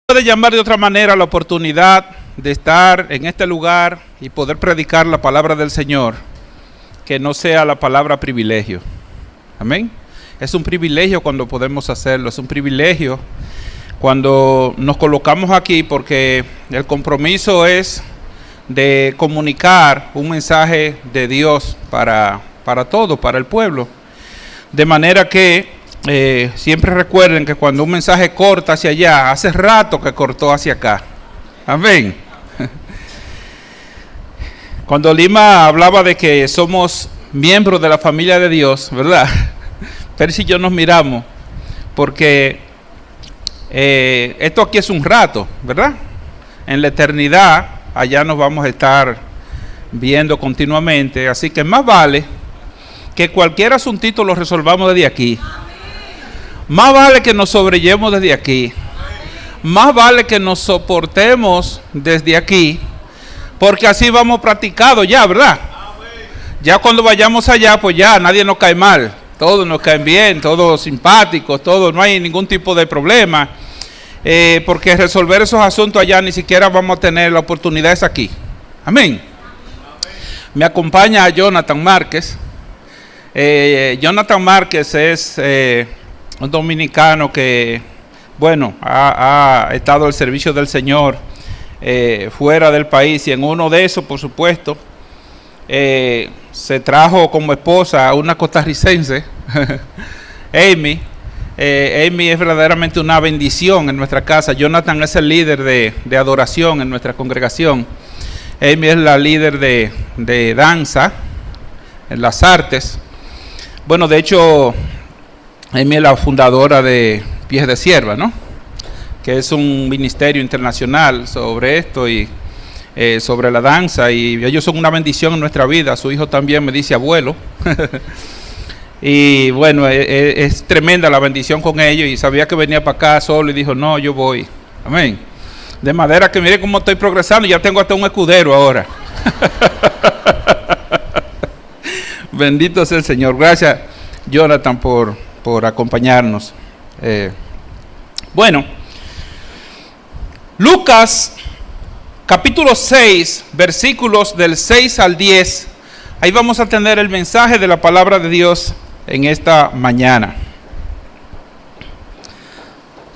Puede llamar de otra manera la oportunidad de estar en este lugar y poder predicar la palabra del Señor, que no sea la palabra privilegio. Amén. Es un privilegio cuando podemos hacerlo, es un privilegio cuando nos colocamos aquí, porque el compromiso es de comunicar un mensaje de Dios para todo, para el pueblo. De manera que siempre recuerden que cuando un mensaje corta hacia allá, hace rato que cortó hacia acá. Amén. Cuando Lima hablaba de que somos miembros de la familia de Dios, ¿verdad? Percy y yo nos miramos, porque esto aquí es un rato, ¿verdad? En la eternidad, allá nos vamos a estar viendo continuamente, así que más vale que cualquier asuntito lo resolvamos desde aquí. Más vale que nos sobrellevemos desde aquí. Más vale que nos soportemos desde aquí, porque así vamos practicando ya, ¿verdad? Ya cuando vayamos allá, pues ya nadie nos cae mal, todos nos caen bien, todos simpáticos, todos, no hay ningún tipo de problema, porque resolver esos asuntos allá ni siquiera vamos a tener la oportunidad es aquí. Amén. Me acompaña Jonathan Márquez. Jonathan Márquez es un dominicano que, bueno, ha estado al servicio del Señor fuera del país, y en uno de esos, por supuesto, se trajo como esposa a una costarricense, Amy. Amy es verdaderamente una bendición en nuestra casa. Jonathan es el líder de adoración en nuestra congregación. Amy es la líder de danza en las artes. Bueno, de hecho, Amy es la fundadora de Pies de Sierva, ¿no? Que es un ministerio internacional sobre esto y sobre la danza, y ellos son una bendición en nuestra vida. Su hijo también me dice abuelo. Y bueno, es tremenda la bendición con ellos, y sabía que venía para acá solo y dijo, no, yo voy. Amén. De manera que mire cómo estoy progresando, ya tengo hasta un escudero ahora. Bendito sea el Señor. Gracias, Jonathan, por acompañarnos. Bueno, Lucas capítulo 6, versículos del 6 al 10. Ahí vamos a tener el mensaje de la palabra de Dios en esta mañana.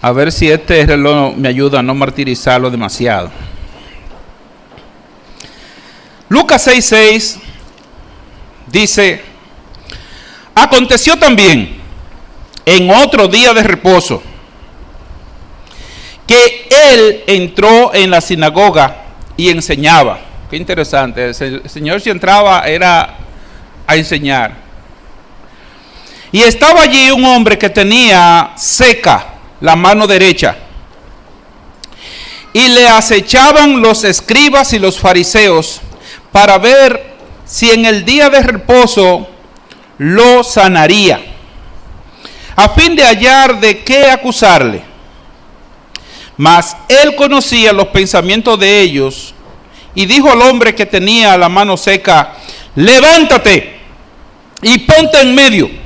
A ver si este reloj me ayuda a no martirizarlo demasiado. Lucas 6:6 dice: aconteció también en otro día de reposo que él entró en la sinagoga y enseñaba. Qué interesante. El Señor, si entraba, era a enseñar. Y estaba allí un hombre que tenía seca la mano derecha, y le acechaban los escribas y los fariseos para ver si en el día de reposo lo sanaría, a fin de hallar de qué acusarle. Mas él conocía los pensamientos de ellos, y dijo al hombre que tenía la mano seca: levántate y ponte en medio.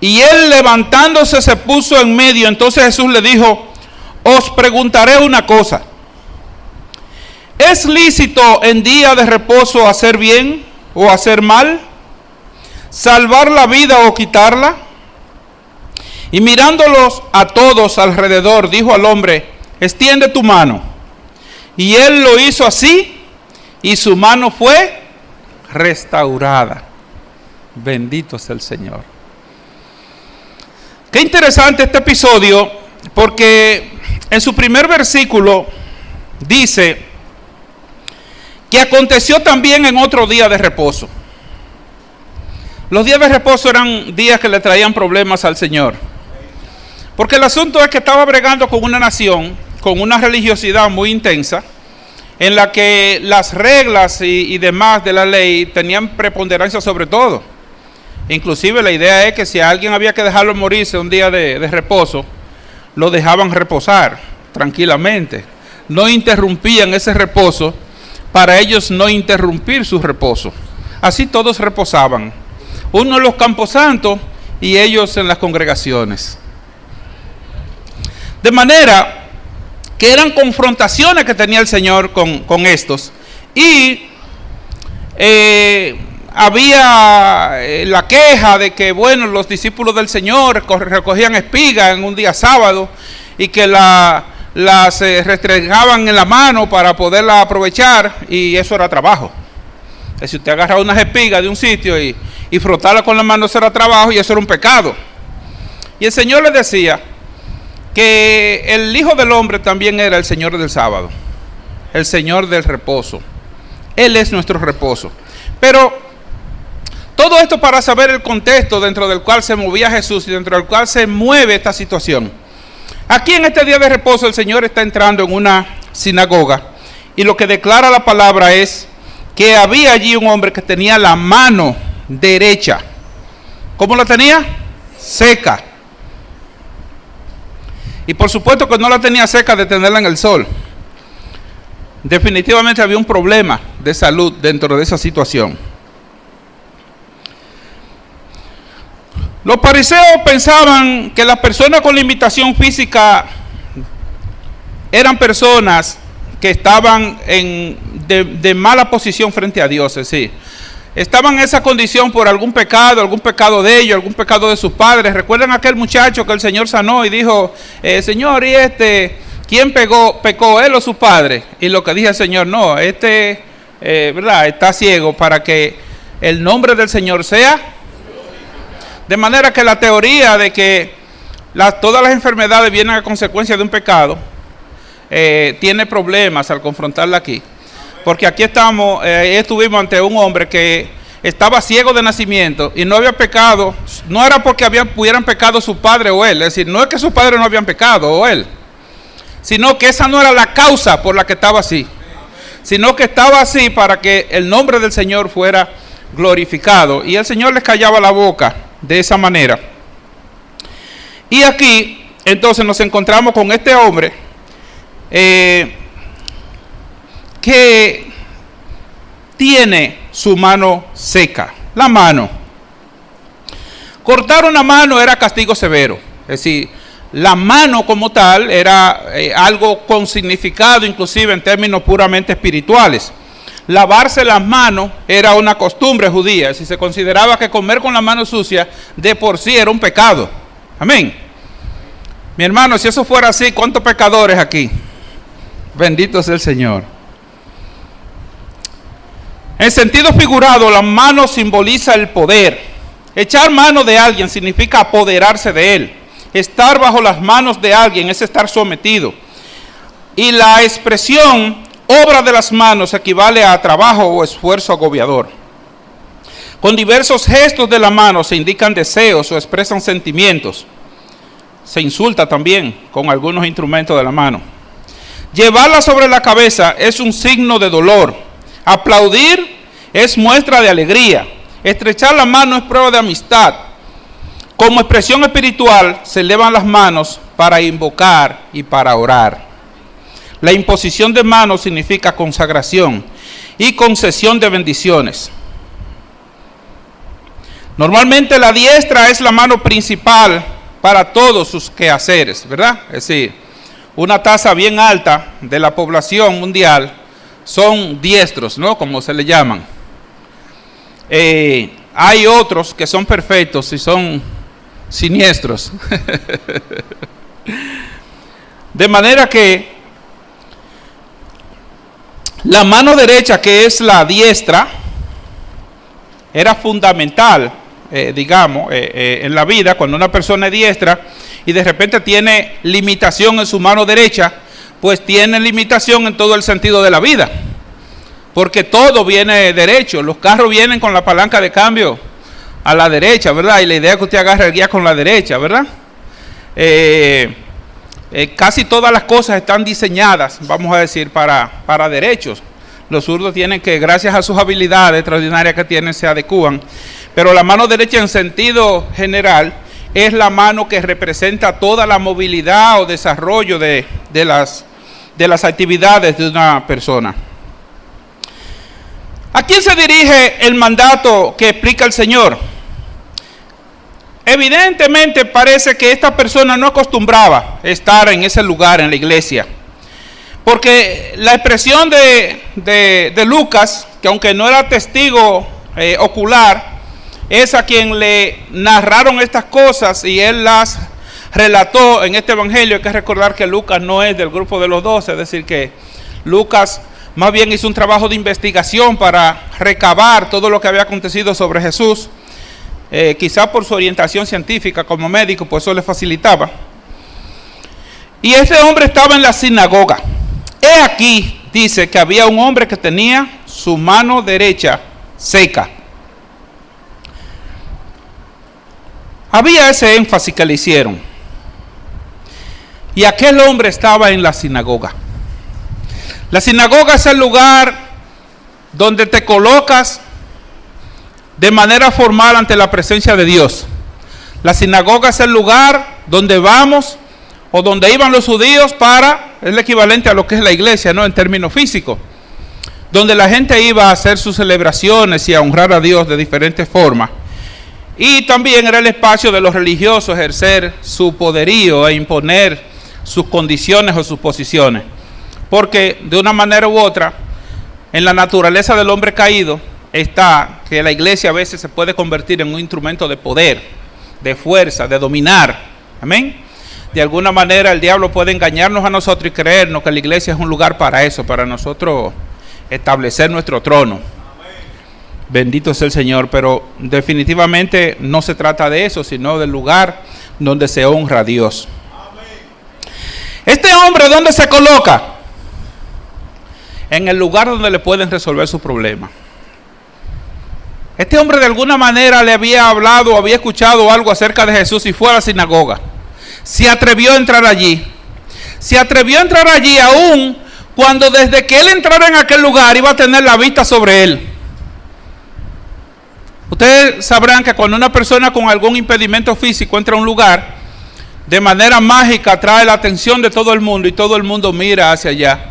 Y él, levantándose, se puso en medio. Entonces Jesús le dijo: os preguntaré una cosa. ¿Es lícito en día de reposo hacer bien o hacer mal? ¿Salvar la vida o quitarla? Y mirándolos a todos alrededor, dijo al hombre: extiende tu mano. Y él lo hizo así, y su mano fue restaurada. Bendito sea el Señor. Qué interesante este episodio, porque en su primer versículo dice que aconteció también en otro día de reposo. Los días de reposo eran días que le traían problemas al Señor, porque el asunto es que estaba bregando con una nación con una religiosidad muy intensa, en la que las reglas y demás de la ley tenían preponderancia sobre todo. Inclusive la idea es que si a alguien había que dejarlo morirse un día de reposo, lo dejaban reposar tranquilamente. No interrumpían ese reposo para ellos no interrumpir su reposo. Así todos reposaban. Uno en los camposantos y ellos en las congregaciones. De manera que eran confrontaciones que tenía el Señor con estos. Y había la queja de que, bueno, los discípulos del Señor recogían espigas en un día sábado y que las restregaban en la mano para poderla aprovechar, y eso era trabajo. Si usted agarraba unas espigas de un sitio y frotarla con la mano, eso era trabajo y eso era un pecado. Y el Señor les decía que el Hijo del Hombre también era el Señor del sábado, el Señor del reposo. Él es nuestro reposo. Pero todo esto para saber el contexto dentro del cual se movía Jesús y dentro del cual se mueve esta situación. Aquí en este día de reposo el Señor está entrando en una sinagoga y lo que declara la palabra es que había allí un hombre que tenía la mano derecha. ¿Cómo la tenía? Seca. Y por supuesto que no la tenía seca de tenerla en el sol. Definitivamente había un problema de salud dentro de esa situación. Los fariseos pensaban que las personas con limitación física eran personas que estaban de mala posición frente a Dios, es decir, estaban en esa condición por algún pecado de ellos, algún pecado de sus padres. ¿Recuerdan aquel muchacho que el Señor sanó y dijo, Señor, ¿y quién pecó, él o su padre? Y lo que dijo el Señor, no, ¿verdad? Está ciego para que el nombre del Señor sea. De manera que la teoría de que todas las enfermedades vienen a consecuencia de un pecado, tiene problemas al confrontarla aquí. Porque aquí estuvimos ante un hombre que estaba ciego de nacimiento y no había pecado. No era porque hubieran pecado su padre o él. Es decir, no es que sus padres no habían pecado o él, sino que esa no era la causa por la que estaba así, sino que estaba así para que el nombre del Señor fuera glorificado. Y el Señor les callaba la boca de esa manera. Y aquí entonces nos encontramos con este hombre que tiene su mano seca. La mano. Cortar una mano era castigo severo. Es decir, la mano como tal era algo con significado, inclusive en términos puramente espirituales. Lavarse las manos era una costumbre judía. Si se consideraba que comer con la mano sucia de por sí era un pecado. Amén. Mi hermano, si eso fuera así, ¿cuántos pecadores aquí? Bendito sea el Señor. En sentido figurado, la mano simboliza el poder. Echar mano de alguien significa apoderarse de él. Estar bajo las manos de alguien es estar sometido. Y la expresión obra de las manos equivale a trabajo o esfuerzo agobiador. Con diversos gestos de la mano se indican deseos o expresan sentimientos. Se insulta también con algunos instrumentos de la mano. Llevarla sobre la cabeza es un signo de dolor. Aplaudir es muestra de alegría. Estrechar la mano es prueba de amistad. Como expresión espiritual se elevan las manos para invocar y para orar. La imposición de manos significa consagración y concesión de bendiciones. Normalmente la diestra es la mano principal para todos sus quehaceres, ¿verdad? Es decir, una tasa bien alta de la población mundial son diestros, ¿no? Como se le llaman. Hay otros que son perfectos y son siniestros. De manera que la mano derecha, que es la diestra, era fundamental, en la vida. Cuando una persona es diestra y de repente tiene limitación en su mano derecha, pues tiene limitación en todo el sentido de la vida, porque todo viene derecho. Los carros vienen con la palanca de cambio a la derecha, ¿verdad? Y la idea es que usted agarre el guía con la derecha, ¿verdad? Casi todas las cosas están diseñadas, vamos a decir, para derechos. Los zurdos tienen que, gracias a sus habilidades extraordinarias que tienen, se adecúan. Pero la mano derecha en sentido general es la mano que representa toda la movilidad o desarrollo de las actividades de una persona. ¿A quién se dirige el mandato que explica el Señor? Evidentemente parece que esta persona no acostumbraba estar en ese lugar en la iglesia. Porque la expresión de Lucas, que aunque no era testigo ocular, es a quien le narraron estas cosas y él las relató en este evangelio. Hay que recordar que Lucas no es del grupo de los 12, es decir que Lucas más bien hizo un trabajo de investigación para recabar todo lo que había acontecido sobre Jesús, quizá por su orientación científica como médico, pues eso le facilitaba. Y este hombre estaba en la sinagoga. He aquí, dice que había un hombre que tenía su mano derecha seca. Había ese énfasis que le hicieron. Y aquel hombre estaba en la sinagoga. La sinagoga es el lugar donde te colocas de manera formal ante la presencia de Dios. La sinagoga es el lugar donde vamos o donde iban los judíos es el equivalente a lo que es la iglesia, ¿no? En términos físicos. Donde la gente iba a hacer sus celebraciones y a honrar a Dios de diferentes formas. Y también era el espacio de los religiosos ejercer su poderío e imponer sus condiciones o sus posiciones. Porque de una manera u otra, en la naturaleza del hombre caído está que la iglesia a veces se puede convertir en un instrumento de poder, de fuerza, de dominar. Amén. De alguna manera el diablo puede engañarnos a nosotros y creernos que la iglesia es un lugar para eso, para nosotros establecer nuestro trono. Bendito sea el Señor, pero definitivamente no se trata de eso, sino del lugar donde se honra a Dios. Este hombre, ¿dónde se coloca? En el lugar donde le pueden resolver su problema. Este hombre de alguna manera le había hablado, había escuchado algo acerca de Jesús y fue a la sinagoga. Se atrevió a entrar allí. Se atrevió a entrar allí aún cuando desde que él entrara en aquel lugar iba a tener la vista sobre él. Ustedes sabrán que cuando una persona con algún impedimento físico entra a un lugar, de manera mágica atrae la atención de todo el mundo y todo el mundo mira hacia allá.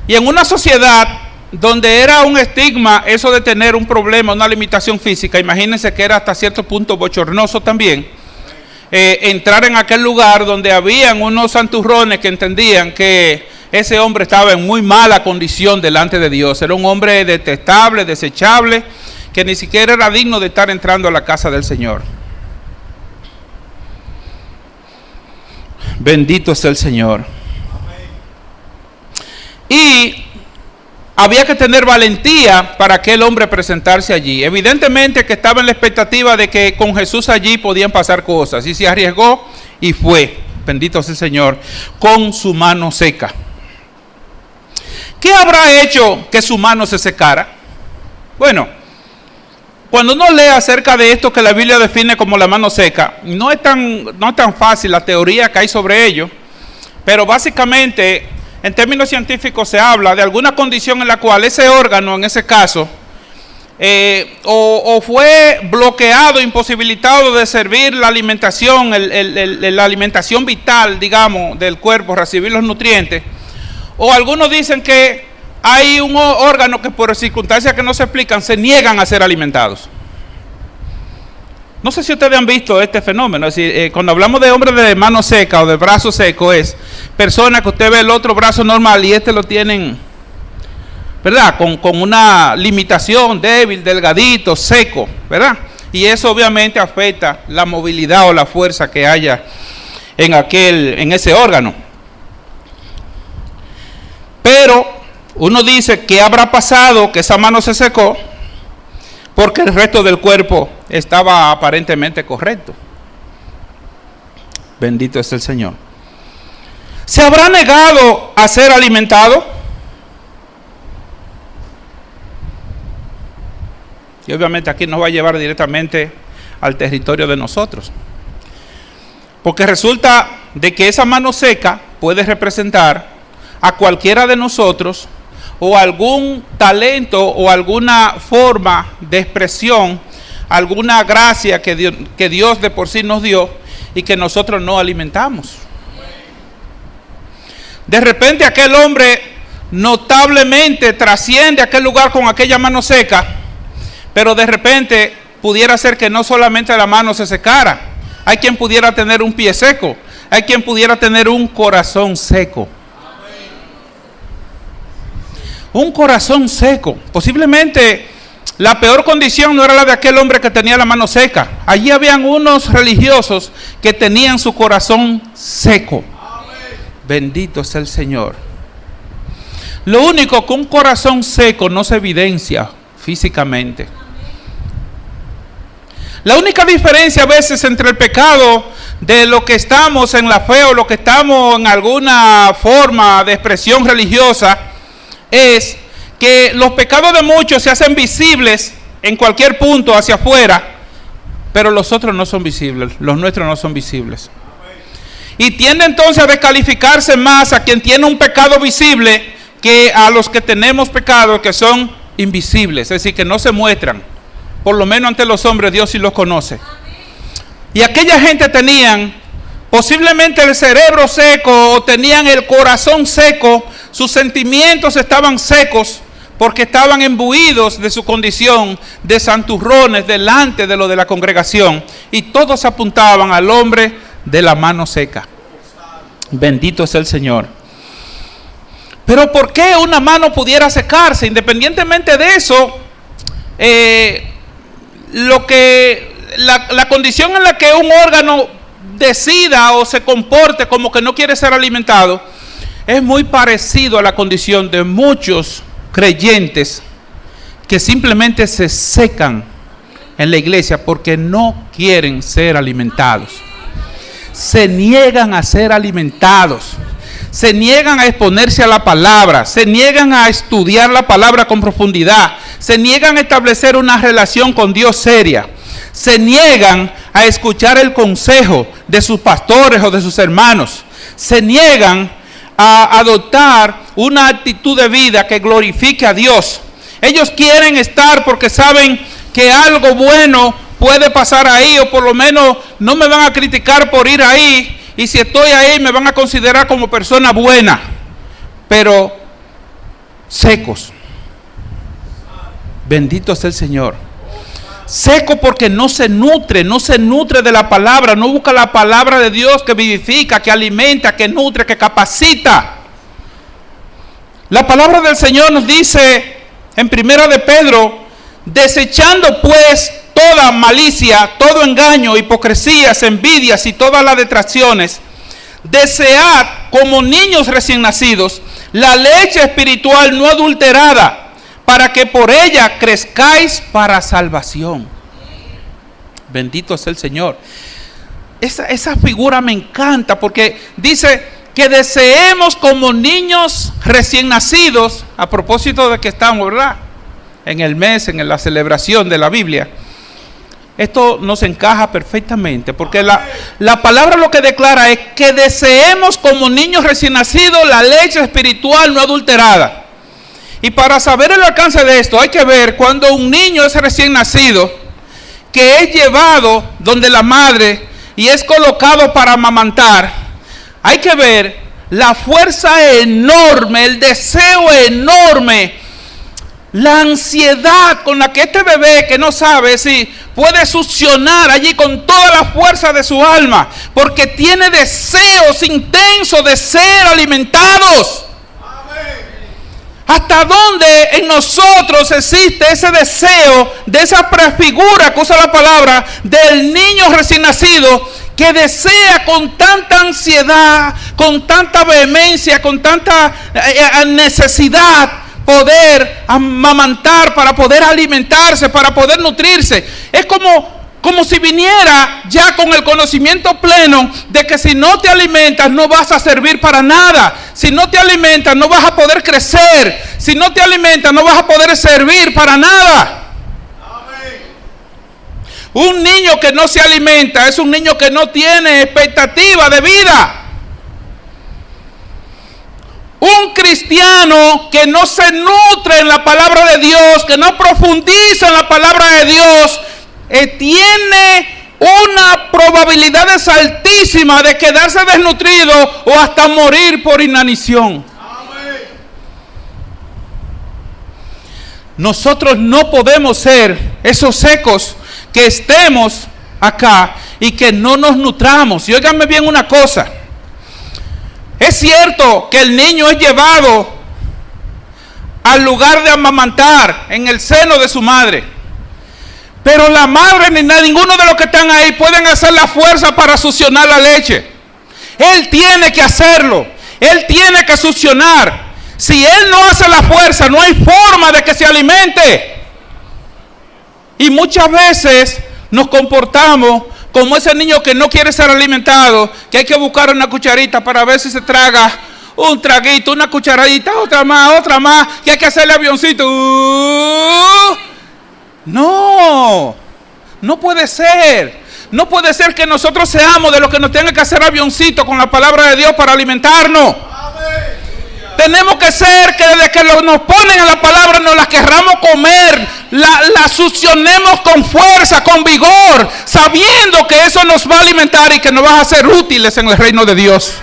Y en una sociedad donde era un estigma eso de tener un problema, una limitación física, imagínense que era hasta cierto punto bochornoso también, entrar en aquel lugar donde habían unos santurrones que entendían que ese hombre estaba en muy mala condición delante de Dios. Era un hombre detestable, desechable, que ni siquiera era digno de estar entrando a la casa del Señor. Bendito sea el Señor. Y había que tener valentía para aquel hombre presentarse allí. Evidentemente que estaba en la expectativa de que con Jesús allí podían pasar cosas. Y se arriesgó y fue, bendito sea el Señor, con su mano seca. ¿Qué habrá hecho que su mano se secara? Bueno, cuando uno lee acerca de esto que la Biblia define como la mano seca, no es tan fácil la teoría que hay sobre ello, pero básicamente en términos científicos se habla de alguna condición en la cual ese órgano, en ese caso, o fue bloqueado, imposibilitado de servir la alimentación, la alimentación vital, digamos, del cuerpo, recibir los nutrientes, o algunos dicen que hay un órgano que por circunstancias que no se explican se niegan a ser alimentados. No sé si ustedes han visto este fenómeno. Es decir, cuando hablamos de hombres de mano seca o de brazo seco, es personas que usted ve el otro brazo normal y lo tienen, ¿verdad? Con una limitación débil, delgadito, seco, ¿verdad? Y eso obviamente afecta la movilidad o la fuerza que haya en ese órgano. Pero uno dice, ¿qué habrá pasado? Que esa mano se secó porque el resto del cuerpo estaba aparentemente correcto. Bendito es el Señor. ¿Se habrá negado a ser alimentado? Y obviamente aquí nos va a llevar directamente al territorio de nosotros. Porque resulta de que esa mano seca puede representar a cualquiera de nosotros o algún talento o alguna forma de expresión, alguna gracia que Dios de por sí nos dio y que nosotros no alimentamos. De repente aquel hombre notablemente trasciende aquel lugar con aquella mano seca, pero de repente pudiera ser que no solamente la mano se secara, hay quien pudiera tener un pie seco, hay quien pudiera tener un corazón seco. un corazón seco. Posiblemente la peor condición no era la de aquel hombre que tenía la mano seca. Allí habían unos religiosos que tenían su corazón seco. Bendito sea el Señor. Lo único que un corazón seco no se evidencia físicamente. La única diferencia a veces entre el pecado de lo que estamos en la fe o lo que estamos en alguna forma de expresión religiosa es que los pecados de muchos se hacen visibles en cualquier punto hacia afuera, pero los otros no son visibles, los nuestros no son visibles. Y tiende entonces a descalificarse más a quien tiene un pecado visible que a los que tenemos pecados que son invisibles, es decir, que no se muestran. Por lo menos ante los hombres Dios sí los conoce. Y aquella gente tenían posiblemente el cerebro seco o tenían el corazón seco, sus sentimientos estaban secos porque estaban imbuidos de su condición de santurrones delante de lo de la congregación, y todos apuntaban al hombre de la mano seca. Bendito es el Señor. Pero ¿por qué una mano pudiera secarse? Independientemente de eso, la condición en la que un órgano decida o se comporte como que no quiere ser alimentado es muy parecido a la condición de muchos creyentes que simplemente se secan en la iglesia porque no quieren ser alimentados. Se niegan a ser alimentados, se niegan a exponerse a la palabra, se niegan a estudiar la palabra con profundidad, se niegan a establecer una relación con Dios seria, se niegan a escuchar el consejo de sus pastores o de sus hermanos, se niegan a adoptar una actitud de vida que glorifique a Dios. Ellos quieren estar porque saben que algo bueno puede pasar ahí, o por lo menos no me van a criticar por ir ahí, y si estoy ahí me van a considerar como persona buena, pero secos. Bendito sea el Señor. Seco porque no se nutre de la palabra, no busca la palabra de Dios que vivifica, que alimenta, que nutre, que capacita. La palabra del Señor nos dice en 1 de Pedro: desechando pues toda malicia, todo engaño, hipocresías, envidias y todas las detracciones, desead como niños recién nacidos la leche espiritual no adulterada, para que por ella crezcáis para salvación. Bendito es el Señor. Esa figura me encanta porque dice que deseemos como niños recién nacidos, a propósito de que estamos, ¿verdad?, en el mes, en la celebración de la Biblia. Esto nos encaja perfectamente porque la palabra lo que declara es que deseemos como niños recién nacidos la leche espiritual no adulterada. Y para saber el alcance de esto hay que ver cuando un niño es recién nacido, que es llevado donde la madre y es colocado para amamantar. Hay que ver la fuerza enorme, el deseo enorme, la ansiedad con la que este bebé, que no sabe si puede succionar allí con toda la fuerza de su alma, porque tiene deseos intensos de ser alimentados. ¿Hasta dónde en nosotros existe ese deseo de esa prefigura que usa la palabra del niño recién nacido, que desea con tanta ansiedad, con tanta vehemencia, con tanta necesidad poder amamantar, para poder alimentarse, para poder nutrirse? Es como si viniera ya con el conocimiento pleno de que si no te alimentas no vas a servir para nada. Si no te alimentas no vas a poder crecer. Si no te alimentas no vas a poder servir para nada. Amén. Un niño que no se alimenta es un niño que no tiene expectativa de vida. Un cristiano que no se nutre en la palabra de Dios, que no profundiza en la palabra de Dios, tiene una probabilidad altísima de quedarse desnutrido o hasta morir por inanición. Amén. Nosotros no podemos ser esos secos que estemos acá y que no nos nutramos. Y óiganme bien una cosa. Es cierto que el niño es llevado al lugar de amamantar en el seno de su madre. Pero la madre ni ninguno de los que están ahí pueden hacer la fuerza para succionar la leche. Él tiene que hacerlo. Él tiene que succionar. Si él no hace la fuerza, no hay forma de que se alimente. Y muchas veces nos comportamos como ese niño que no quiere ser alimentado, que hay que buscar una cucharita para ver si se traga un traguito, una cucharadita, otra más, que hay que hacerle avioncito. No puede ser. No puede ser que nosotros seamos de los que nos tengan que hacer avioncito con la palabra de Dios para alimentarnos. Amén. Tenemos que ser que desde que nos ponen a la palabra nos la querramos comer, la succionemos con fuerza, con vigor, sabiendo que eso nos va a alimentar y que nos va a hacer útiles en el reino de Dios.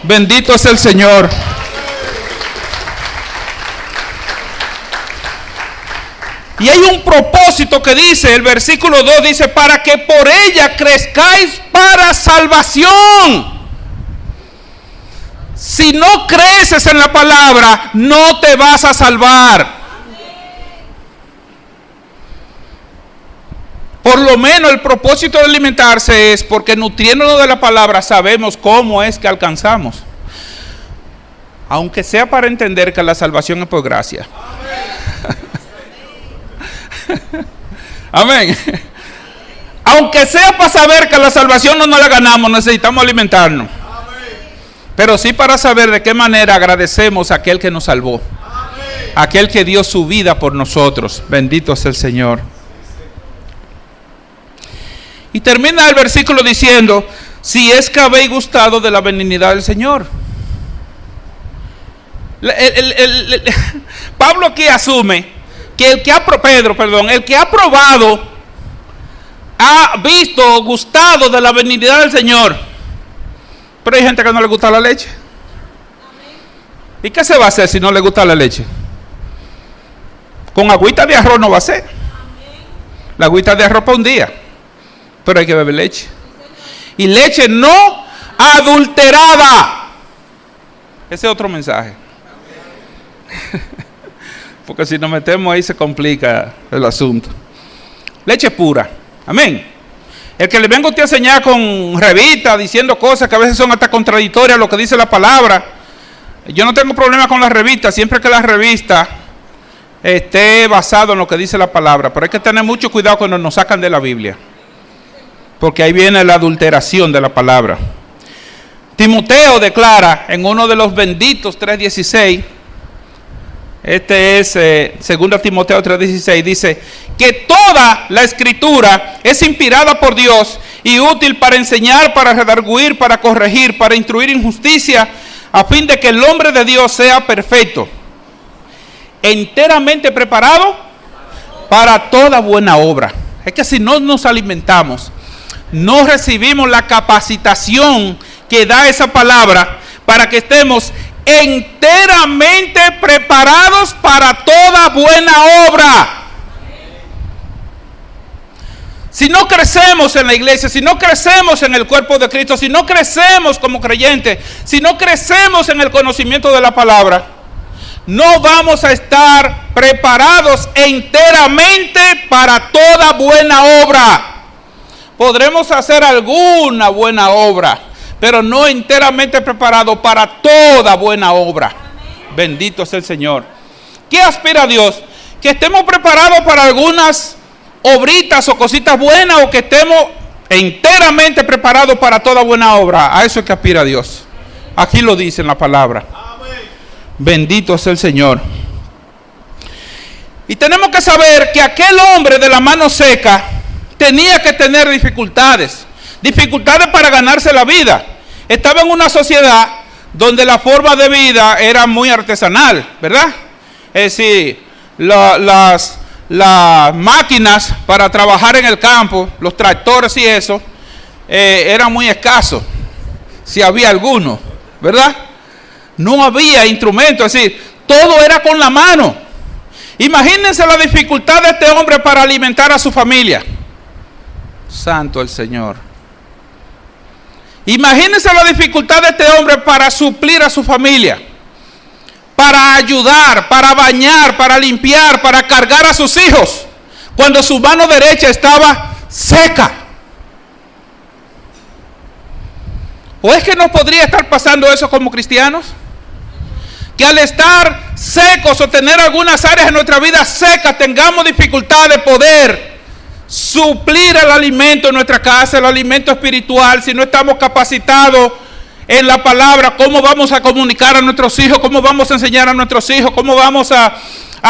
Bendito es el Señor. Y hay un propósito que dice, el versículo 2 dice, para que por ella crezcáis para salvación. Si no creces en la palabra, no te vas a salvar. Por lo menos el propósito de alimentarse es porque nutriéndonos de la palabra sabemos cómo es que alcanzamos. Aunque sea para entender que la salvación es por gracia. Amén. Aunque sea para saber que la salvación no nos la ganamos, necesitamos alimentarnos. Pero sí para saber de qué manera agradecemos a aquel que nos salvó. Aquel que dio su vida por nosotros. Bendito es el Señor. Y termina el versículo diciendo, si es que habéis gustado de la benignidad del Señor. Pablo aquí asume que el que ha probado, ha visto, gustado de la benignidad del Señor. Pero hay gente que no le gusta la leche. ¿Y qué se va a hacer si no le gusta la leche? Con agüita de arroz no va a ser. La agüita de arroz para un día. Pero hay que beber leche. Y leche no adulterada. Ese es otro mensaje. Porque si nos metemos ahí se complica el asunto. Leche pura. Amén. El que le venga a usted a enseñar con revistas, diciendo cosas que a veces son hasta contradictorias a lo que dice la palabra. Yo no tengo problema con las revistas, siempre que la revista esté basado en lo que dice la palabra. Pero hay que tener mucho cuidado cuando nos sacan de la Biblia. Porque ahí viene la adulteración de la palabra. Timoteo declara en uno de los benditos 3:16. Este es 2 Timoteo 3:16, dice que toda la escritura es inspirada por Dios y útil para enseñar, para redarguir, para corregir, para instruir en justicia, a fin de que el hombre de Dios sea perfecto, enteramente preparado para toda buena obra. Es que si no nos alimentamos, no recibimos la capacitación que da esa palabra para que estemos enteramente preparados para toda buena obra. Si no crecemos en la iglesia, si no crecemos en el cuerpo de Cristo, si no crecemos como creyentes, si no crecemos en el conocimiento de la palabra, no vamos a estar preparados enteramente para toda buena obra. Podremos hacer alguna buena obra, pero no enteramente preparado para toda buena obra. Amén. Bendito es el Señor. ¿Qué aspira a Dios? Que estemos preparados para algunas obritas o cositas buenas, o que estemos enteramente preparados para toda buena obra. A eso es que aspira a Dios. Aquí lo dice en la palabra. Amén. Bendito es el Señor. Y tenemos que saber que aquel hombre de la mano seca tenía que tener dificultades para ganarse la vida. Estaba en una sociedad donde la forma de vida era muy artesanal, ¿verdad? Es decir, las máquinas para trabajar en el campo, los tractores y eso, eran muy escasos, si había alguno, ¿verdad? No había instrumentos, es decir, todo era con la mano. Imagínense la dificultad de este hombre para alimentar a su familia. Santo el Señor. Imagínense la dificultad de este hombre para suplir a su familia, para ayudar, para bañar, para limpiar, para cargar a sus hijos, cuando su mano derecha estaba seca? ¿O es que nos podría estar pasando eso como cristianos? Que al estar secos o tener algunas áreas en nuestra vida secas, tengamos dificultad de poder suplir el alimento en nuestra casa, el alimento espiritual. Si no estamos capacitados en la palabra, ¿cómo vamos a comunicar a nuestros hijos? ¿Cómo vamos a enseñar a nuestros hijos? ¿Cómo vamos a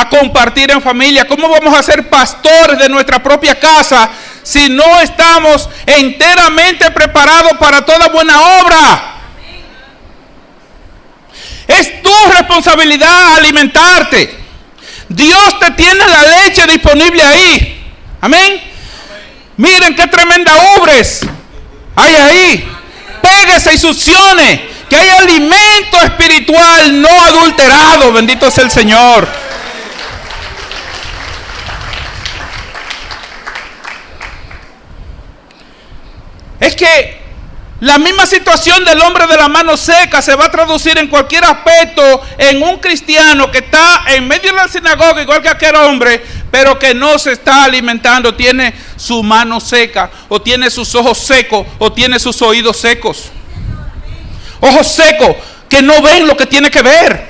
compartir en familia? ¿Cómo vamos a ser pastores de nuestra propia casa si no estamos enteramente preparados para toda buena obra? Es tu responsabilidad alimentarte. Dios te tiene la leche disponible ahí. Amén. Miren qué tremenda ubres hay ahí. Péguese y succione, que hay alimento espiritual no adulterado. Bendito sea el Señor. Es que la misma situación del hombre de la mano seca se va a traducir en cualquier aspecto en un cristiano que está en medio de la sinagoga, igual que aquel hombre, pero que no se está alimentando, tiene su mano seca, o tiene sus ojos secos, o tiene sus oídos secos. Ojos secos, que no ven lo que tiene que ver,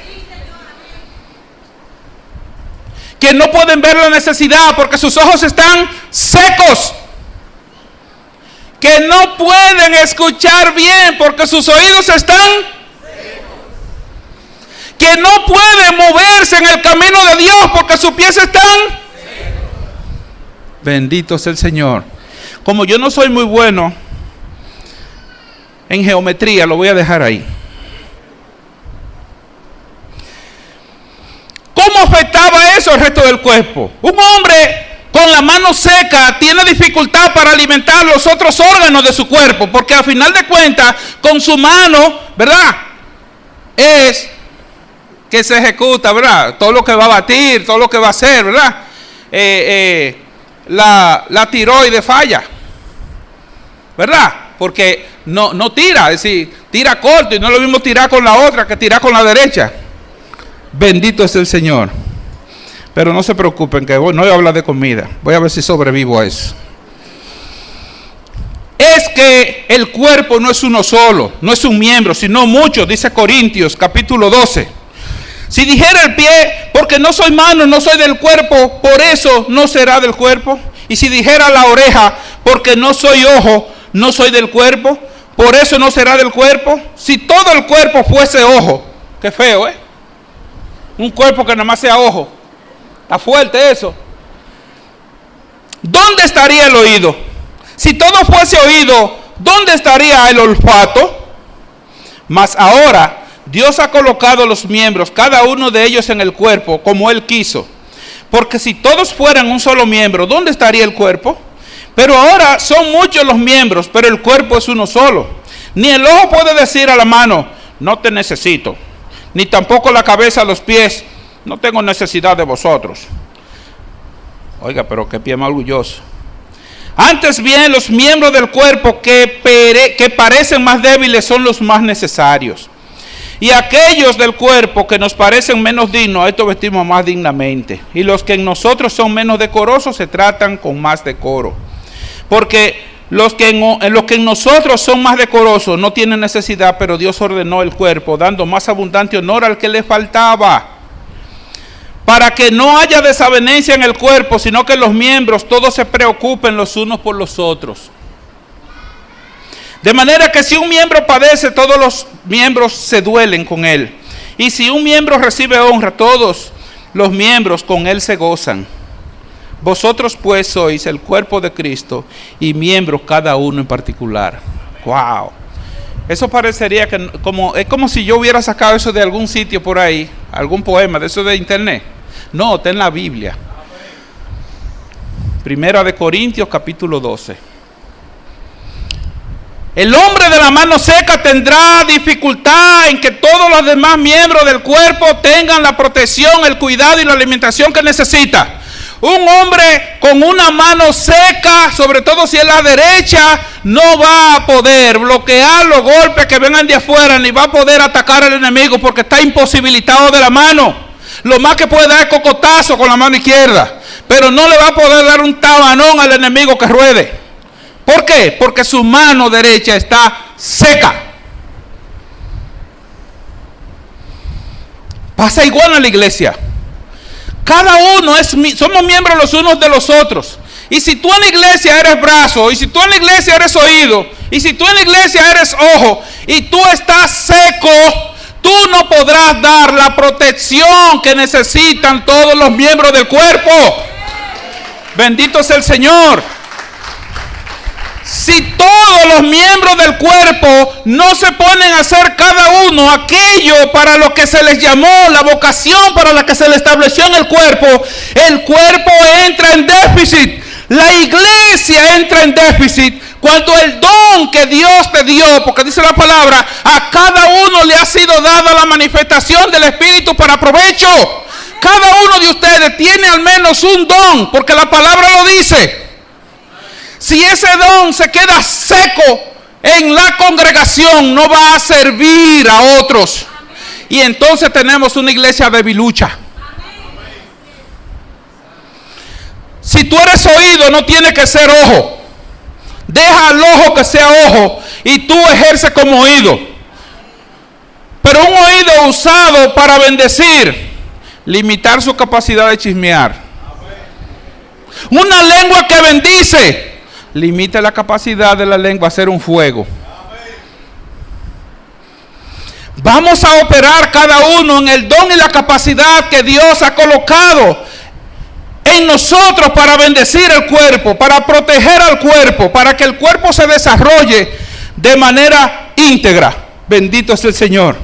que no pueden ver la necesidad porque sus ojos están secos, que no pueden escuchar bien porque sus oídos están secos, que no pueden moverse en el camino de Dios porque sus pies están secos. Bendito sea el Señor. Como yo no soy muy bueno en geometría, lo voy a dejar ahí. ¿Cómo afectaba eso al resto del cuerpo? Un hombre con la mano seca tiene dificultad para alimentar los otros órganos de su cuerpo, porque al final de cuentas, con su mano, ¿verdad?, es que se ejecuta, ¿verdad?, todo lo que va a batir, todo lo que va a hacer, ¿verdad? La tiroides falla, ¿verdad? Porque no tira, es decir, tira corto, y no es lo mismo tirar con la otra que tirar con la derecha. Bendito es el Señor. Pero no se preocupen, que no voy a hablar de comida. Voy a ver si sobrevivo a eso. Es que el cuerpo no es uno solo, no es un miembro, sino muchos, dice Corintios capítulo 12. Si dijera el pie, porque no soy mano, no soy del cuerpo, por eso no será del cuerpo. Y si dijera la oreja, porque no soy ojo, no soy del cuerpo, por eso no será del cuerpo. Si todo el cuerpo fuese ojo, qué feo, un cuerpo que nada más sea ojo. Está fuerte eso. ¿Dónde estaría el oído? Si todo fuese oído, ¿dónde estaría el olfato? Mas ahora Dios ha colocado los miembros, cada uno de ellos en el cuerpo, como Él quiso. Porque si todos fueran un solo miembro, ¿dónde estaría el cuerpo? Pero ahora son muchos los miembros, pero el cuerpo es uno solo. Ni el ojo puede decir a la mano, no te necesito. Ni tampoco la cabeza a los pies, no tengo necesidad de vosotros. Oiga, pero qué pie más orgulloso. Antes bien, los miembros del cuerpo que parecen más débiles son los más necesarios. Y aquellos del cuerpo que nos parecen menos dignos, a estos vestimos más dignamente. Y los que en nosotros son menos decorosos se tratan con más decoro. Porque los que en nosotros son más decorosos no tienen necesidad, pero Dios ordenó el cuerpo, dando más abundante honor al que le faltaba. Para que no haya desavenencia en el cuerpo, sino que los miembros todos se preocupen los unos por los otros. De manera que si un miembro padece, todos los miembros se duelen con él. Y si un miembro recibe honra, todos los miembros con él se gozan. Vosotros pues sois el cuerpo de Cristo y miembros cada uno en particular. Wow. Eso parecería que es como si yo hubiera sacado eso de algún sitio por ahí, algún poema de eso de internet. No, está en la Biblia. Primera de Corintios capítulo 12. El hombre de la mano seca tendrá dificultad en que todos los demás miembros del cuerpo tengan la protección, el cuidado y la alimentación que necesita. Un hombre con una mano seca, sobre todo si es la derecha, no va a poder bloquear los golpes que vengan de afuera, ni va a poder atacar al enemigo porque está imposibilitado de la mano. Lo más que puede dar es cocotazo con la mano izquierda, pero no le va a poder dar un tabanón al enemigo que ruede. ¿Por qué? Porque su mano derecha está seca. Pasa igual en la iglesia. Cada uno somos miembros los unos de los otros. Y si tú en la iglesia eres brazo, y si tú en la iglesia eres oído, y si tú en la iglesia eres ojo, y tú estás seco, tú no podrás dar la protección que necesitan todos los miembros del cuerpo. Bendito sea el Señor. Si todos los miembros del cuerpo no se ponen a hacer cada uno aquello para lo que se les llamó, la vocación para la que se le estableció en el cuerpo entra en déficit. La iglesia entra en déficit cuando el don que Dios te dio, porque dice la palabra, a cada uno le ha sido dada la manifestación del Espíritu para provecho. Cada uno de ustedes tiene al menos un don, porque la palabra lo dice. Si ese don se queda seco en la congregación, no va a servir a otros. Y entonces tenemos una iglesia debilucha. Si tú eres oído, no tienes que ser ojo. Deja al ojo que sea ojo y tú ejerces como oído. Pero un oído usado para bendecir, limitar su capacidad de chismear. Una lengua que bendice, limita la capacidad de la lengua a ser un fuego. Vamos a operar cada uno en el don y la capacidad que Dios ha colocado en nosotros para bendecir el cuerpo, para proteger al cuerpo, para que el cuerpo se desarrolle de manera íntegra. Bendito es el Señor.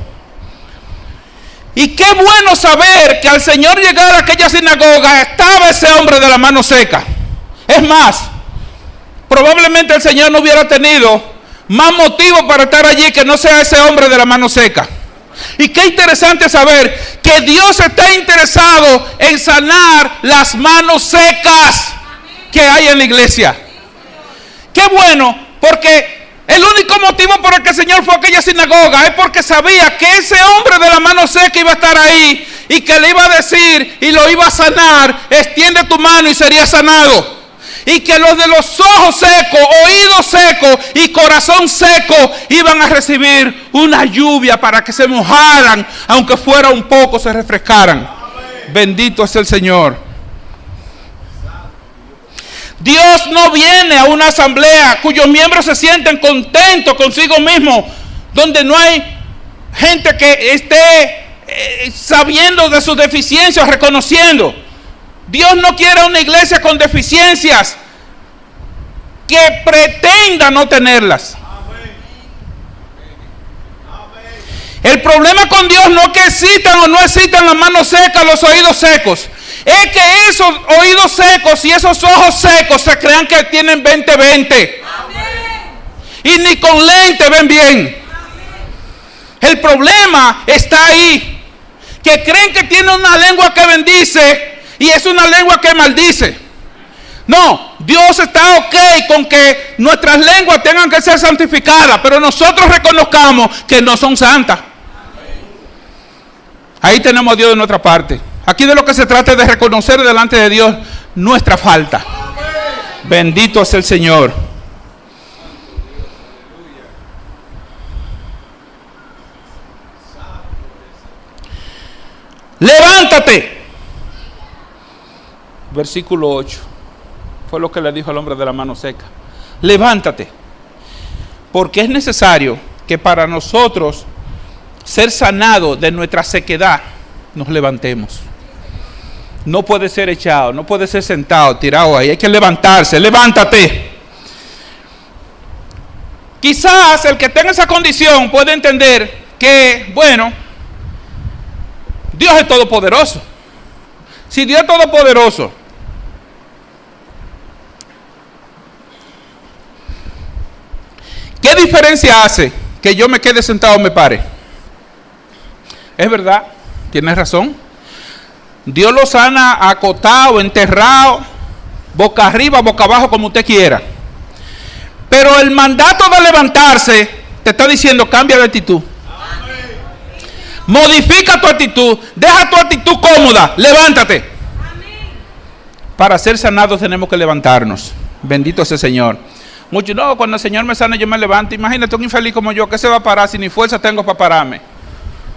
Y qué bueno saber que al Señor llegar a aquella sinagoga estaba ese hombre de la mano seca. Es más, probablemente el Señor no hubiera tenido más motivo para estar allí que no sea ese hombre de la mano seca. Y qué interesante saber que Dios está interesado en sanar las manos secas que hay en la iglesia. Qué bueno, porque el único motivo por el que el Señor fue a aquella sinagoga es porque sabía que ese hombre de la mano seca iba a estar ahí y que le iba a decir y lo iba a sanar: extiende tu mano y sería sanado. Y que los de los ojos secos, oídos secos y corazón seco iban a recibir una lluvia para que se mojaran, aunque fuera un poco, se refrescaran. Amén. Bendito es el Señor. Dios no viene a una asamblea cuyos miembros se sienten contentos consigo mismos, donde no hay gente que esté sabiendo de sus deficiencias, reconociendo. Dios no quiere una iglesia con deficiencias que pretenda no tenerlas. El problema con Dios no es que existan o no existan las manos secas, los oídos secos. Es que esos oídos secos y esos ojos secos se crean que tienen 20/20. Y ni con lente ven bien. El problema está ahí. Que creen que tienen una lengua que bendice y es una lengua que maldice. No, Dios está ok con que nuestras lenguas tengan que ser santificadas, pero nosotros reconozcamos que no son santas. Ahí tenemos a Dios de nuestra parte. Aquí de lo que se trata es de reconocer delante de Dios nuestra falta. Bendito es el Señor. Levántate. Versículo 8. Fue lo que le dijo al hombre de la mano seca. Levántate. Porque es necesario que para nosotros ser sanados de nuestra sequedad, nos levantemos. No puede ser echado, no puede ser sentado, tirado ahí. Hay que levantarse. Levántate. Quizás el que tenga esa condición puede entender que, bueno, Dios es todopoderoso. Si Dios es todopoderoso, ¿qué diferencia hace que yo me quede sentado o me pare? Es verdad, tienes razón. Dios lo sana acotado, enterrado, boca arriba, boca abajo, como usted quiera. Pero el mandato de levantarse te está diciendo: cambia de actitud. Modifica tu actitud, deja tu actitud cómoda, levántate. Amén. Para ser sanados tenemos que levantarnos. Bendito sea el Señor. Muchos, no, cuando el Señor me sane yo me levanto. Imagínate un infeliz como yo, ¿qué se va a parar si ni fuerza tengo para pararme?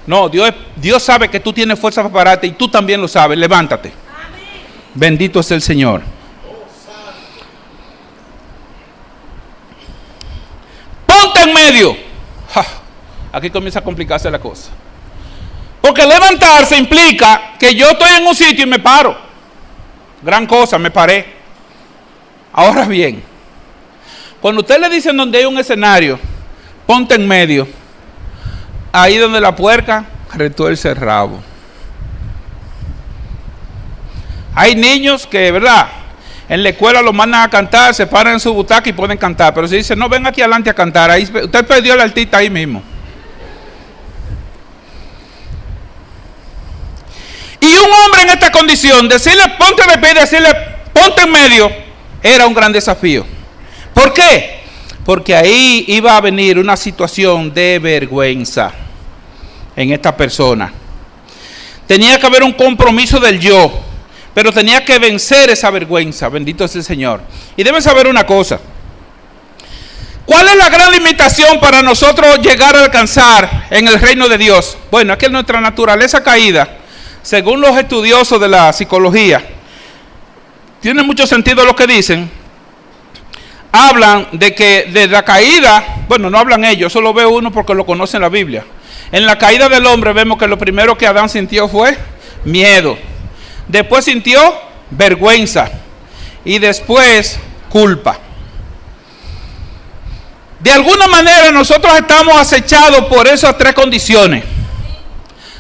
No, Dios sabe que tú tienes fuerza para pararte y tú también lo sabes, levántate. Amén. Bendito sea el Señor. Ponte en medio. Aquí comienza a complicarse la cosa. Porque levantarse implica que yo estoy en un sitio y me paro. Gran cosa, me paré. Ahora bien, cuando usted le dicen donde hay un escenario, ponte en medio, ahí donde la puerca retuerce el rabo. Hay niños que, ¿verdad?, en la escuela los mandan a cantar, se paran en su butaca y pueden cantar, pero si dicen, no, ven aquí adelante a cantar, ahí usted perdió al artista ahí mismo. Y un hombre en esta condición, decirle ponte de pie, decirle ponte en medio, era un gran desafío. ¿Por qué? Porque ahí iba a venir una situación de vergüenza en esta persona. Tenía que haber un compromiso del yo, pero tenía que vencer esa vergüenza. Bendito sea el Señor. Y deben saber una cosa. ¿Cuál es la gran limitación para nosotros llegar a alcanzar en el reino de Dios? Bueno, es que nuestra naturaleza caída, según los estudiosos de la psicología, tiene mucho sentido lo que dicen. Hablan de que de la caída, bueno, no hablan ellos, solo veo uno porque lo conoce en la Biblia. En la caída del hombre vemos que lo primero que Adán sintió fue miedo. Después sintió vergüenza. Y después culpa. De alguna manera nosotros estamos acechados por esas tres condiciones.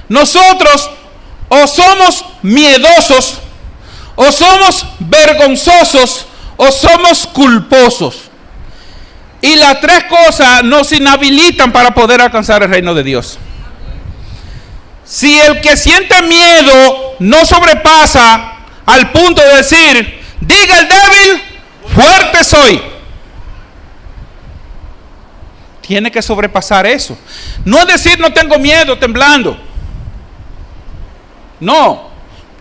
Nosotros o somos miedosos, o somos vergonzosos, o somos culposos. Y las tres cosas nos inhabilitan para poder alcanzar el reino de Dios. Si el que siente miedo no sobrepasa al punto de decir, diga el débil, fuerte soy. Tiene que sobrepasar eso. No es decir no tengo miedo temblando. No,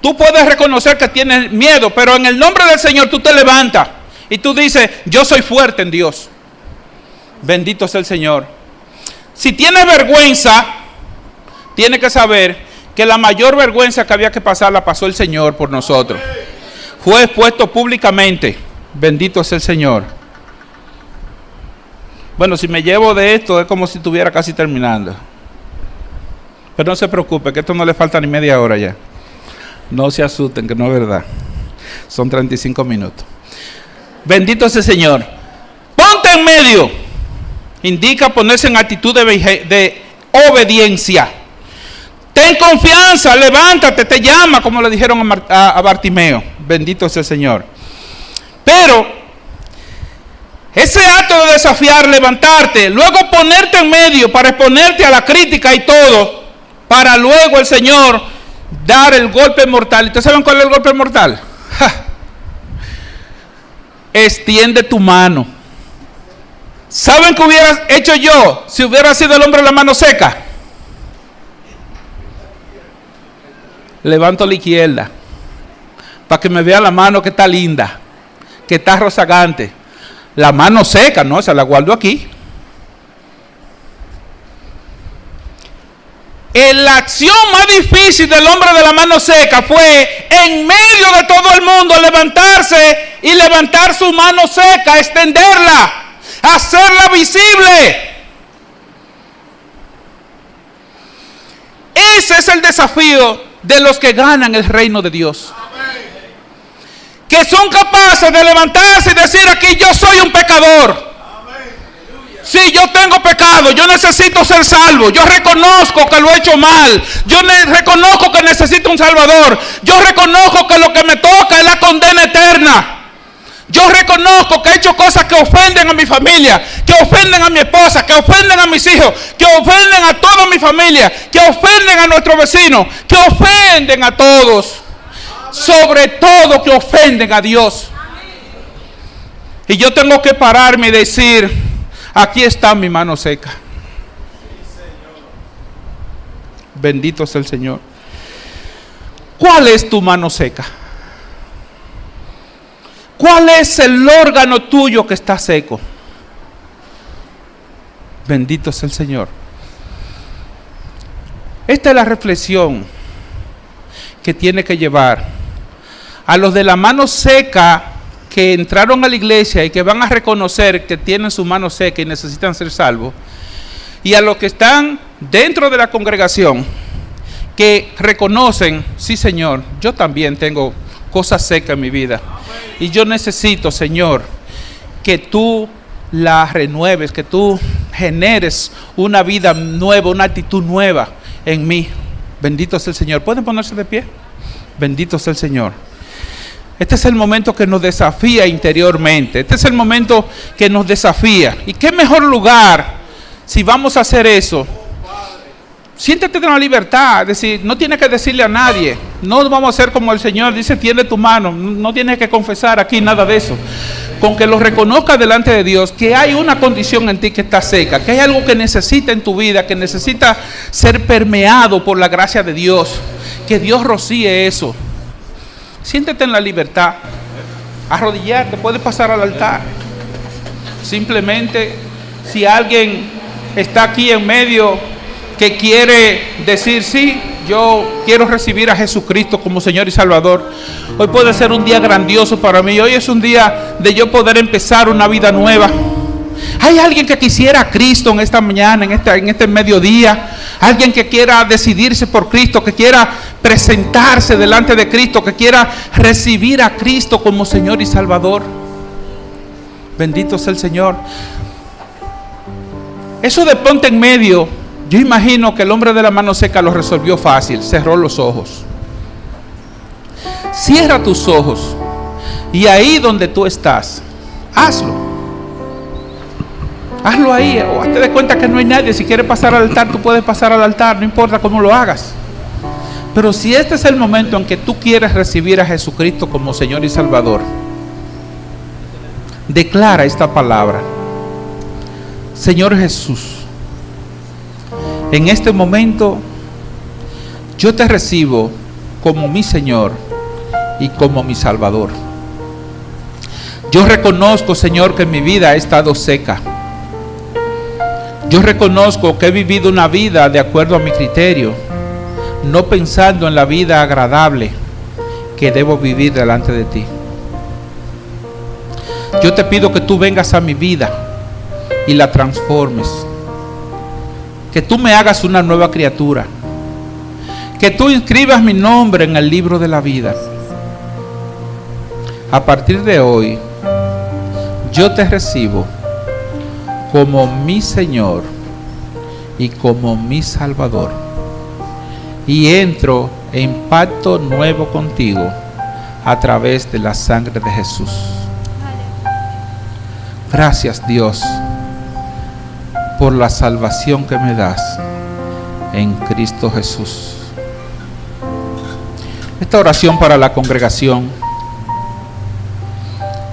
tú puedes reconocer que tienes miedo, pero en el nombre del Señor tú te levantas y tú dices, yo soy fuerte en Dios. Bendito sea el Señor. Si tienes vergüenza, tienes que saber que la mayor vergüenza que había que pasar la pasó el Señor por nosotros. Fue expuesto públicamente. Bendito sea el Señor. Bueno, si me llevo de esto es como si estuviera casi terminando. Pero no se preocupe, que esto no le falta ni media hora ya. No se asusten, que no es verdad. Son 35 minutos. Bendito sea el Señor. Ponte en medio. Indica ponerse en actitud de obediencia. Ten confianza, levántate, te llama, como le dijeron a Bartimeo. Bendito sea el Señor. Pero ese acto de desafiar, levantarte, luego ponerte en medio para exponerte a la crítica y todo, para luego el Señor dar el golpe mortal. ¿Ustedes saben cuál es el golpe mortal? Extiende tu mano. ¿Saben qué hubiera hecho yo si hubiera sido el hombre de la mano seca? Levanto la izquierda para que me vea la mano que está linda, que está rozagante. La mano seca, no, se la guardo aquí. La acción más difícil del hombre de la mano seca fue en medio de todo el mundo levantarse y levantar su mano seca, extenderla, hacerla visible. Ese es el desafío de los que ganan el reino de Dios. Que son capaces de levantarse y decir aquí yo soy un pecador. Sí, yo tengo pecado, yo necesito ser salvo, yo reconozco que lo he hecho mal, yo reconozco que necesito un salvador, yo reconozco que lo que me toca es la condena eterna, yo reconozco que he hecho cosas que ofenden a mi familia, que ofenden a mi esposa, que ofenden a mis hijos, que ofenden a toda mi familia, que ofenden a nuestros vecinos, que ofenden a todos, sobre todo que ofenden a Dios. Y yo tengo que pararme y decir, aquí está mi mano seca. Bendito sea el Señor. ¿Cuál es tu mano seca? ¿Cuál es el órgano tuyo que está seco? Bendito sea el Señor. Esta es la reflexión que tiene que llevar a los de la mano seca que entraron a la iglesia y que van a reconocer que tienen su mano seca y necesitan ser salvos, y a los que están dentro de la congregación que reconocen, sí Señor, yo también tengo cosas secas en mi vida y yo necesito, Señor, que tú la renueves, que tú generes una vida nueva, una actitud nueva en mí. Bendito sea el Señor. ¿Pueden ponerse de pie? Bendito sea el Señor. Este es el momento que nos desafía interiormente. Este es el momento que nos desafía. ¿Y qué mejor lugar si vamos a hacer eso? Siéntete en la libertad, es decir, no tienes que decirle a nadie. No vamos a hacer como el Señor dice, tiende tu mano. No tienes que confesar aquí nada de eso. Con que lo reconozcas delante de Dios, que hay una condición en ti que está seca, que hay algo que necesita en tu vida, que necesita ser permeado por la gracia de Dios, que Dios rocíe eso. Siéntete en la libertad, arrodillarte, puedes pasar al altar. Simplemente, si alguien está aquí en medio que quiere decir, sí, yo quiero recibir a Jesucristo como Señor y Salvador, hoy puede ser un día grandioso para mí. Hoy es un día de yo poder empezar una vida nueva. Hay alguien que quisiera a Cristo en esta mañana, en este mediodía. Alguien que quiera decidirse por Cristo, que quiera presentarse delante de Cristo, que quiera recibir a Cristo como Señor y Salvador. Bendito sea el Señor. Eso de ponte en medio, yo imagino que el hombre de la mano seca lo resolvió fácil. Cerró los ojos. Cierra tus ojos y ahí donde tú estás, hazlo. Hazlo ahí, o hazte de cuenta que no hay nadie. Si quieres pasar al altar, tú puedes pasar al altar, no importa cómo lo hagas. Pero si este es el momento en que tú quieres recibir a Jesucristo como Señor y Salvador, declara esta palabra: Señor Jesús, en este momento yo te recibo como mi Señor y como mi Salvador. Yo reconozco, Señor, que mi vida ha estado seca. Yo reconozco que he vivido una vida de acuerdo a mi criterio, no pensando en la vida agradable que debo vivir delante de ti. Yo te pido que tú vengas a mi vida y la transformes, que tú me hagas una nueva criatura, que tú inscribas mi nombre en el libro de la vida. A partir de hoy, yo te recibo como mi Señor y como mi Salvador, y entro en pacto nuevo contigo a través de la sangre de Jesús. Gracias, Dios, por la salvación que me das en Cristo Jesús. Esta oración para la congregación,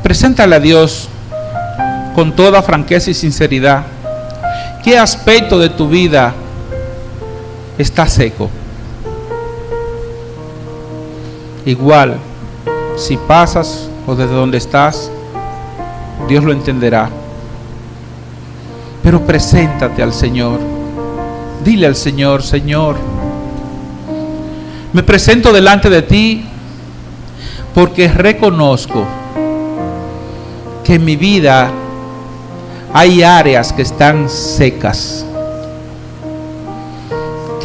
preséntale a Dios con toda franqueza y sinceridad. ¿Qué aspecto de tu vida está seco? Igual, si pasas o desde donde estás, Dios lo entenderá. Pero preséntate al Señor. Dile al Señor: Señor, me presento delante de ti porque reconozco que en mi vida hay áreas que están secas,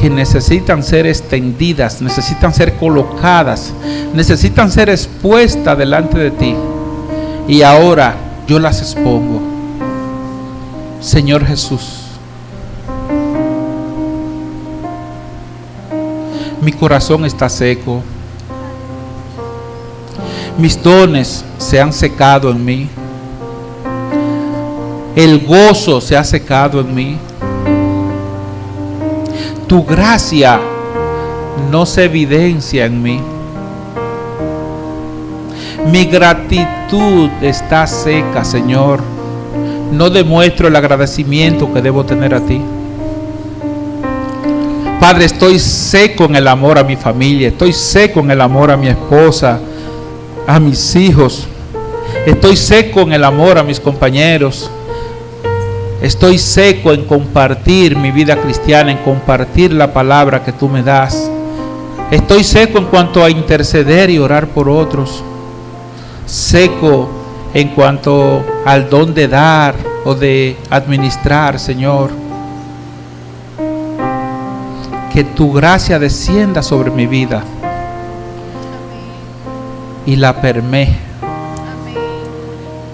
que necesitan ser extendidas, necesitan ser colocadas, necesitan ser expuestas delante de ti. Y ahora yo las expongo. Señor Jesús, mi corazón está seco. Mis dones se han secado en mí. El gozo se ha secado en mí. Tu gracia no se evidencia en mí. Mi gratitud está seca, Señor. No demuestro el agradecimiento que debo tener a ti. Padre, estoy seco en el amor a mi familia, estoy seco en el amor a mi esposa, a mis hijos, estoy seco en el amor a mis compañeros, estoy seco en compartir mi vida cristiana, en compartir la palabra que tú me das. Estoy seco en cuanto a interceder y orar por otros, seco en cuanto al don de dar o de administrar, Señor. Que tu gracia descienda sobre mi vida y la permee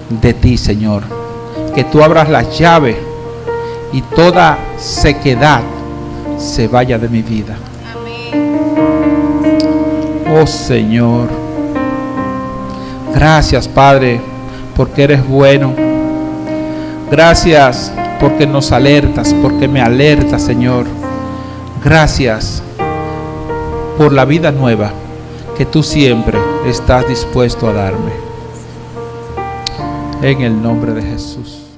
de ti, Señor. Que tú abras las llaves y toda sequedad se vaya de mi vida. Oh Señor, gracias, Padre, porque eres bueno. Gracias porque nos alertas, porque me alertas, Señor. Gracias por la vida nueva que tú siempre estás dispuesto a darme. En el nombre de Jesús.